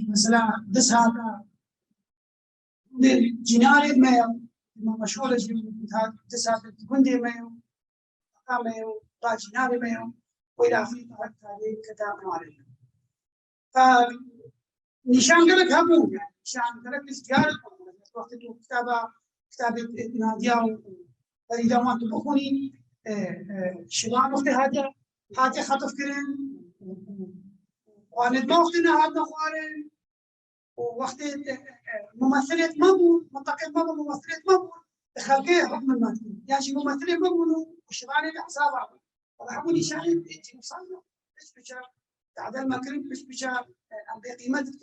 مثلا دس هذا جناري مايو مشهورة جدا دس هذا جندي مايو مايو با جناري مايو وإلى آخره هذه كتاب معرفة. فنشان لك هبون يعني نشان لك استجارة وقت كتابة نادية وإذا ما تبخوني شباب وقت هذا خطف كرن وأنا دماغنا هذا خوارن ووقت ممثلة مبون منطقة مبون ممثلة مبون خلقيه حكم المدني يعني ممثلة مبون وشباب الأحزاب وحبوني شاهد جنوسايد مش بشا تعدل ما كرن مش بشا بقيمة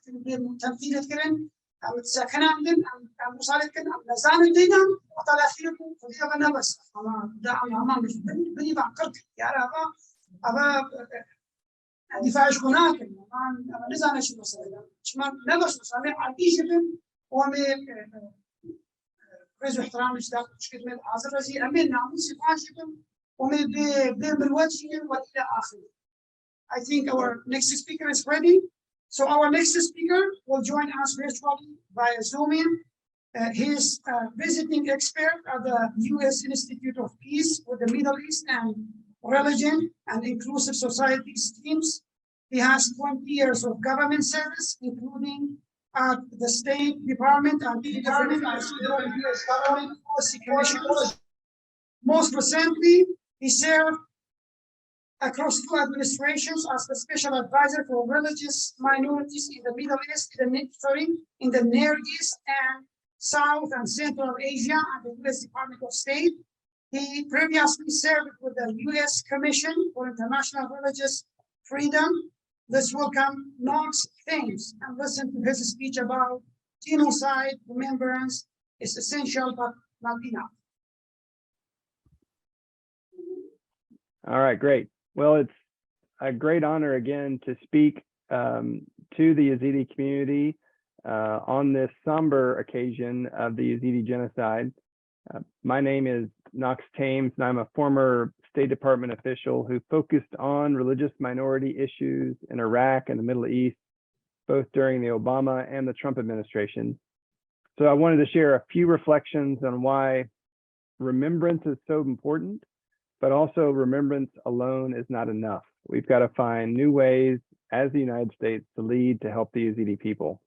كرن تمثيل كرن أو تسكن عندن أو مصالح كرن أو نزان الدينا وطلع خيركم خذيها بنا بس أما دعم مش بني بعقرك يا أبا دفاع شكونات أما نزان شو مسألة شما نبش مسألة عادي جدا ومن رجع احترام الإسلام مشكلة من عصر رزي أمين ناموس فاشكم ومن بالوجه وإلى آخره. I think our next speaker is ready. So our next speaker will join us virtually via Zoom in. He is a visiting expert at the U.S. Institute of Peace with the Middle East and Religion and Inclusive Societies teams. He has 20 years of government service, including at the State Department and the Department of U.S. Government Policy Commissions. Most recently, he served across 2 administrations as the special advisor for religious minorities in the Middle East, in the Near East and South and Central Asia at the U.S. Department of State. He previously served with the U.S. Commission for International Religious Freedom. Let's welcome Knox Thames and listen to his speech about genocide. Remembrance is essential but not enough. All right, great. Well, it's a great honor again to speak to the Yezidi community on this somber occasion of the Yezidi genocide. My name is Knox Thames, and I'm a former State Department official who focused on religious minority issues in Iraq and the Middle East, both during the Obama and the Trump administration. So I wanted to share a few reflections on why remembrance is so important, but also remembrance alone is not enough. We've got to find new ways as the United States to lead to help the Yezidi people.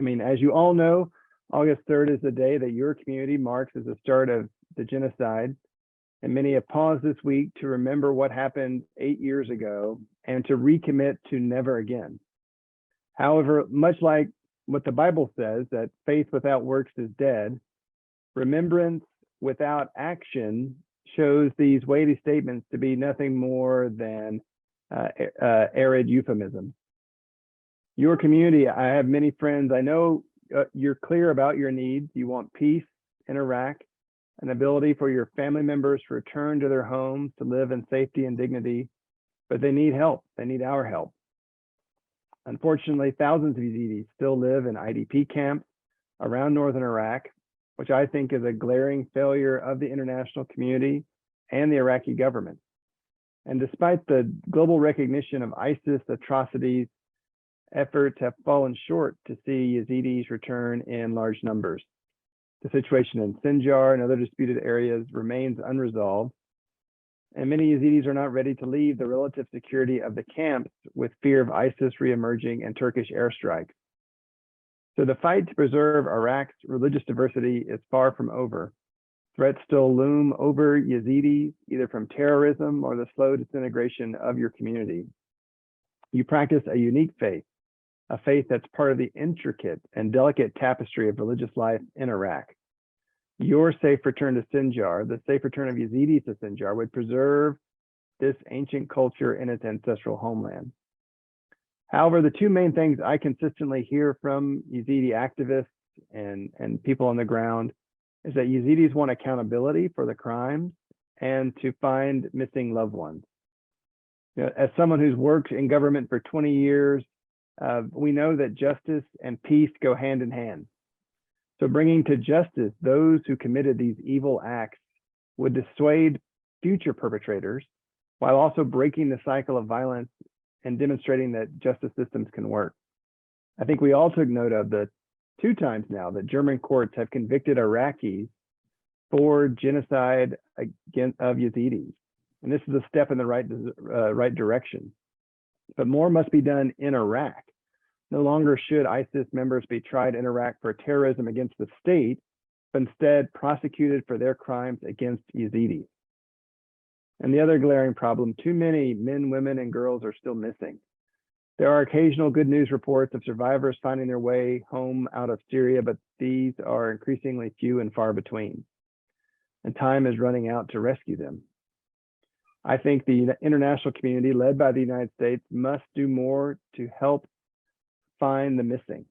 I mean, as you all know, August 3rd is the day that your community marks as the start of the genocide. And many have paused this week to remember what happened 8 years ago and to recommit to never again. However, much like what the Bible says, that faith without works is dead, remembrance without action shows these weighty statements to be nothing more than arid euphemism. Your community, I have many friends. I know you're clear about your needs. You want peace in Iraq, an ability for your family members to return to their homes to live in safety and dignity, but they need help. They need our help. Unfortunately, thousands of Yezidis still live in IDP camps around northern Iraq, which I think is a glaring failure of the international community and the Iraqi government. And despite the global recognition of ISIS atrocities, efforts have fallen short to see Yezidis return in large numbers. The situation in Sinjar and other disputed areas remains unresolved, and many Yezidis are not ready to leave the relative security of the camps with fear of ISIS reemerging and Turkish airstrikes. So the fight to preserve Iraq's religious diversity is far from over. Threats still loom over Yezidis, either from terrorism or the slow disintegration of your community. You practice a unique faith, a faith that's part of the intricate and delicate tapestry of religious life in Iraq. Your safe return to Sinjar, the safe return of Yezidis to Sinjar, would preserve this ancient culture in its ancestral homeland. However, the two main things I consistently hear from Yezidi activists and people on the ground is that Yezidis want accountability for the crimes and to find missing loved ones. You know, as someone who's worked in government for 20 years, we know that justice and peace go hand in hand. So bringing to justice those who committed these evil acts would dissuade future perpetrators while also breaking the cycle of violence and demonstrating that justice systems can work. I think we all took note of the 2 times now that German courts have convicted Iraqis for genocide of Yezidis. And this is a step in the right direction. But more must be done in Iraq. No longer should ISIS members be tried in Iraq for terrorism against the state, but instead prosecuted for their crimes against Yezidis. And the other glaring problem, too many men, women, and girls are still missing. There are occasional good news reports of survivors finding their way home out of Syria, but these are increasingly few and far between. And time is running out to rescue them. I think the international community, led by the United States, must do more to help find the missing.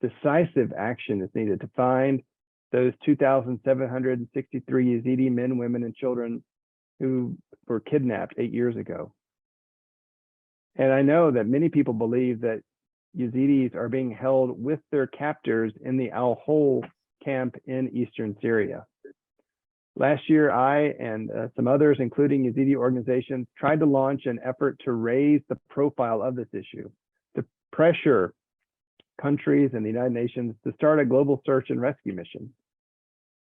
Decisive action is needed to find those 2,763 Yezidi men, women, and children who were kidnapped 8 years ago. And I know that many people believe that Yezidis are being held with their captors in the Al-Hol camp in eastern Syria. Last year, I and some others, including Yezidi organizations, tried to launch an effort to raise the profile of this issue, to pressure countries and the United Nations to start a global search and rescue mission.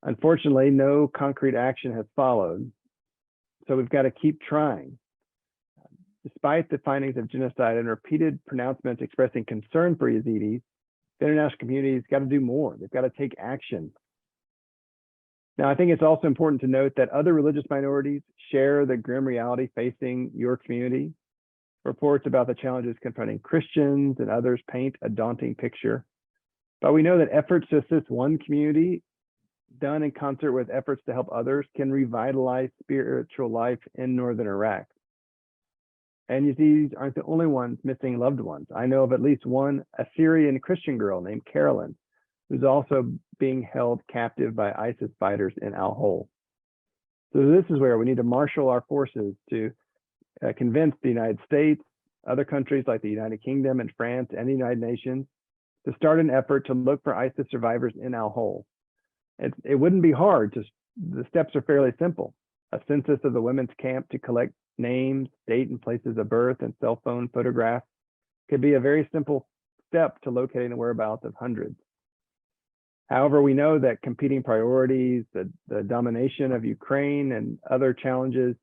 Unfortunately, no concrete action has followed, so we've got to keep trying. Despite the findings of genocide and repeated pronouncements expressing concern for Yezidis, the international community has got to do more. They've got to take action. Now, I think it's also important to note that other religious minorities share the grim reality facing your community. Reports about the challenges confronting Christians and others paint a daunting picture. But we know that efforts to assist one community, done in concert with efforts to help others, can revitalize spiritual life in northern Iraq. And Yezidis aren't the only ones missing loved ones. I know of at least one Assyrian Christian girl named Carolyn, who's also being held captive by ISIS fighters in Al-Hol. So this is where we need to marshal our forces to convince the United States, other countries like the United Kingdom and France and the United Nations to start an effort to look for ISIS survivors in Al-Hol. It wouldn't be hard. The steps are fairly simple. A census of the women's camp to collect names, date and places of birth, and cell phone photographs could be a very simple step to locating the whereabouts of hundreds. However, we know that competing priorities, the domination of Ukraine and other challenges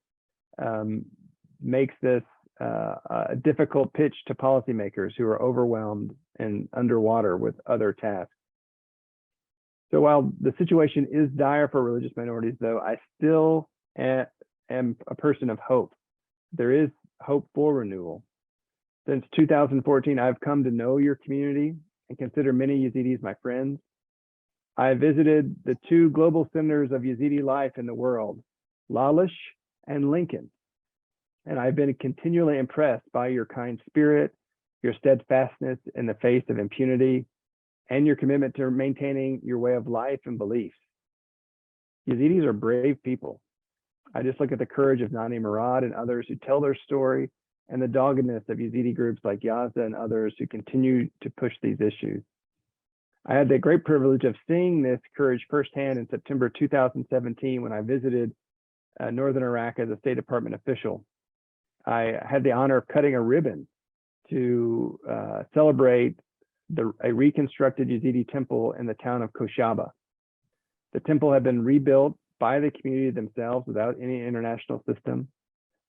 makes this a difficult pitch to policymakers who are overwhelmed and underwater with other tasks. So while the situation is dire for religious minorities, though, I still am a person of hope. There is hope for renewal. Since 2014, I've come to know your community and consider many Yezidis my friends. I visited the 2 global centers of Yezidi life in the world, Lalish and Lincoln. And I've been continually impressed by your kind spirit, your steadfastness in the face of impunity, and your commitment to maintaining your way of life and beliefs. Yezidis are brave people. I just look at the courage of Nani Murad and others who tell their story, and the doggedness of Yezidi groups like Yaza and others who continue to push these issues. I had the great privilege of seeing this courage firsthand in September 2017 when I visited northern Iraq as a State Department official. I had the honor of cutting a ribbon to celebrate a reconstructed Yezidi temple in the town of Koshaba. The temple had been rebuilt by the community themselves without any international system.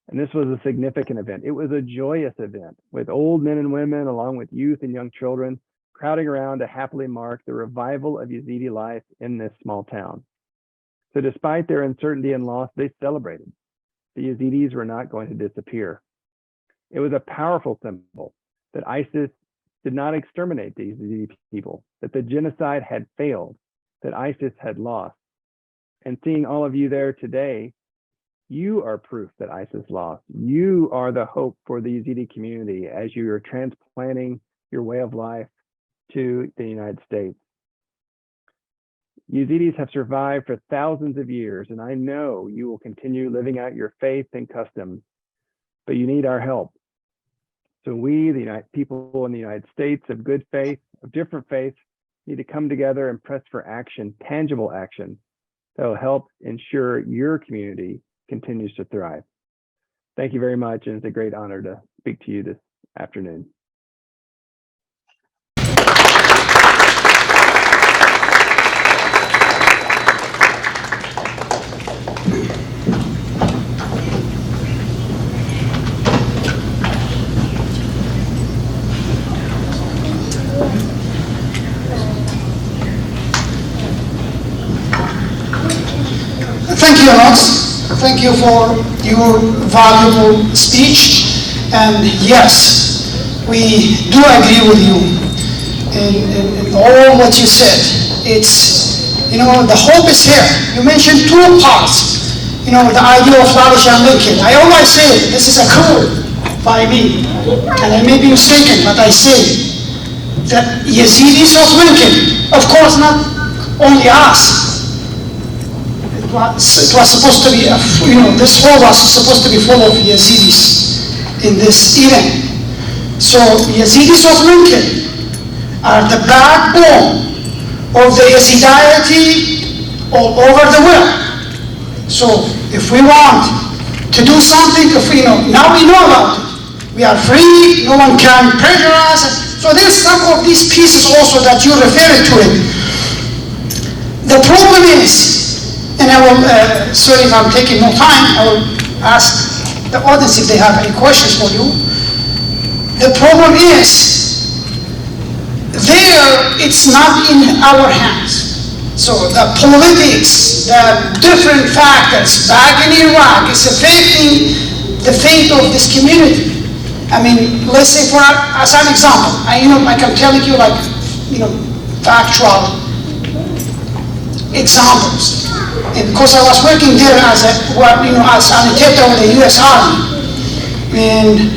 And this was a significant event. It was a joyous event with old men and women, along with youth and young children, crowding around to happily mark the revival of Yezidi life in this small town. So despite their uncertainty and loss, they celebrated. The Yezidis were not going to disappear. It was a powerful symbol that ISIS did not exterminate the Yezidi people, that the genocide had failed, that ISIS had lost. And seeing all of you there today, you are proof that ISIS lost. You are the hope for the Yezidi community as you are transplanting your way of life to the United States. Yezidis have survived for thousands of years, and I know you will continue living out your faith and customs, but you need our help. So we, the people in the United States of good faith, of different faiths, need to come together and press for action, tangible action, that will help ensure your community continues to thrive. Thank you very much, and it's a great honor to speak to you afternoon. Thank you, Knox. Thank you for your valuable speech. And yes, we do agree with you in all what you said. It's, you know, the hope is here. You mentioned two parts, you know, the idea of Lavish and Lincoln. I always say this is a code by me, and I may be mistaken, but I say that Yezidis of Lincoln, of course not only us. It was supposed to be, you know, this hall was supposed to be full of Yezidis in this event. So Yezidis of Lincoln are the backbone of the Yezidity all over the world. So if we want to do something, if we know, now we know about it. We are free, no one can pressure us. So there's some of these pieces also that you referred to it. The problem is, and I will, sorry if I'm taking more time, I will ask the audience if they have any questions for you. The problem is, there, it's not in our hands. So the politics, the different factors back in Iraq is affecting the fate of this community. I mean, let's say for, as an example, I can tell you like, you know, factual examples. And because I was working there as a, you know, as an interpreter with the U.S. Army. And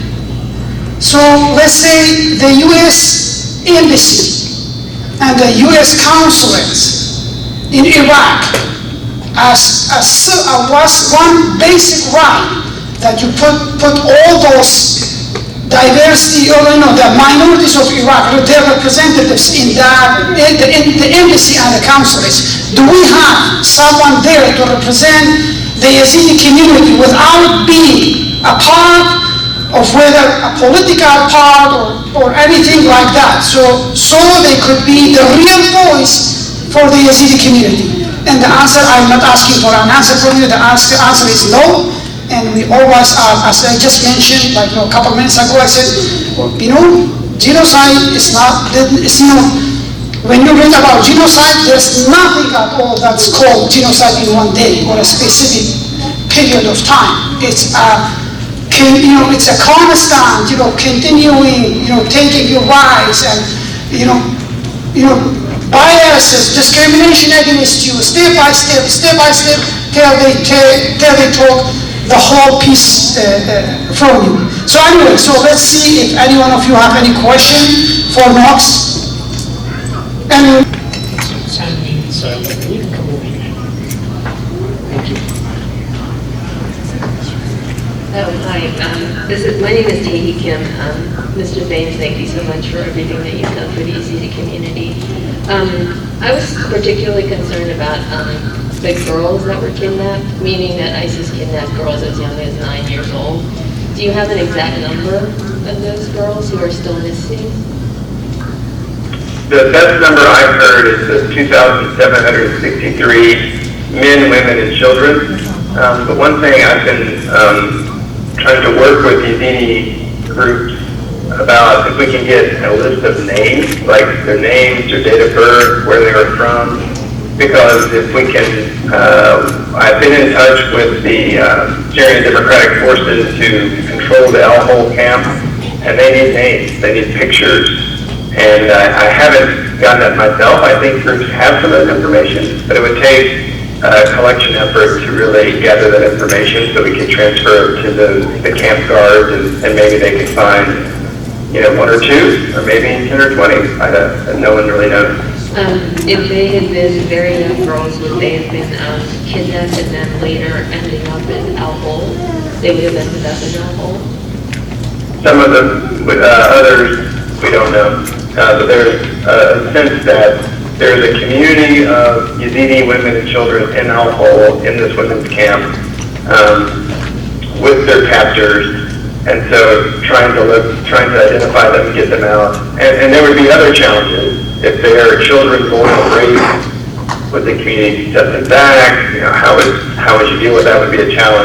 so let's say the U.S. Embassy and the U.S. consulates in Iraq was one basic right that you put all those diversity, or you know, the minorities of Iraq, their representatives in the embassy and the consulates. Do we have someone there to represent the Yazidi community without being a part of whether a political part or anything like that? So they could be the real voice for the Yazidi community. And the answer, I'm not asking for an answer from you, the answer is no. And we always are, as I just mentioned, like, you know, a couple minutes ago, I said, you know, genocide is not, it's not, when you read about genocide, there's nothing at all that's called genocide in one day or a specific period of time. It's a, you know, it's a constant, you know, continuing, you know, taking your rights and, you know, biases, discrimination against you, step by step, till they talk the whole piece from you. So anyway, so let's see if any one of you have any question for Knox. And thank you. Hi, my name is Tahiti Kim. Mr. Thames, thank you so much for everything that you've done for the Yezidi community. I was particularly concerned about the girls that were kidnapped, meaning that ISIS kidnapped girls as young as 9 years old. Do you have an exact number of those girls who are still missing? The best number I've heard is the 2,763 men, women, and children. But one thing I've been trying to work with Yezidi groups about, if we can get a list of names, like their names, their date of birth, where they were from. Because if we can, I've been in touch with the Syrian Democratic Forces who control the Al-Hol camp, and they need names, they need pictures, and I haven't gotten that myself. I think groups have some of that information, but it would take a collection effort to really gather that information so we can transfer it to the camp guards, and maybe they can find, you know, 1 or 2, or maybe 10 or 20. No one really knows. If they had been very young girls, would they have been kidnapped and then later ending up in Al-Hol? They would have ended up in Al-Hol? Some of them, others, we don't know. But there's a sense that there's a community of Yezidi women and children in Al-Hol, in this women's camp, with their captors, And so trying to identify them and get them out. And there would be other challenges. If there are children born and raised with the community stepping back, how would you deal with that would be a challenge.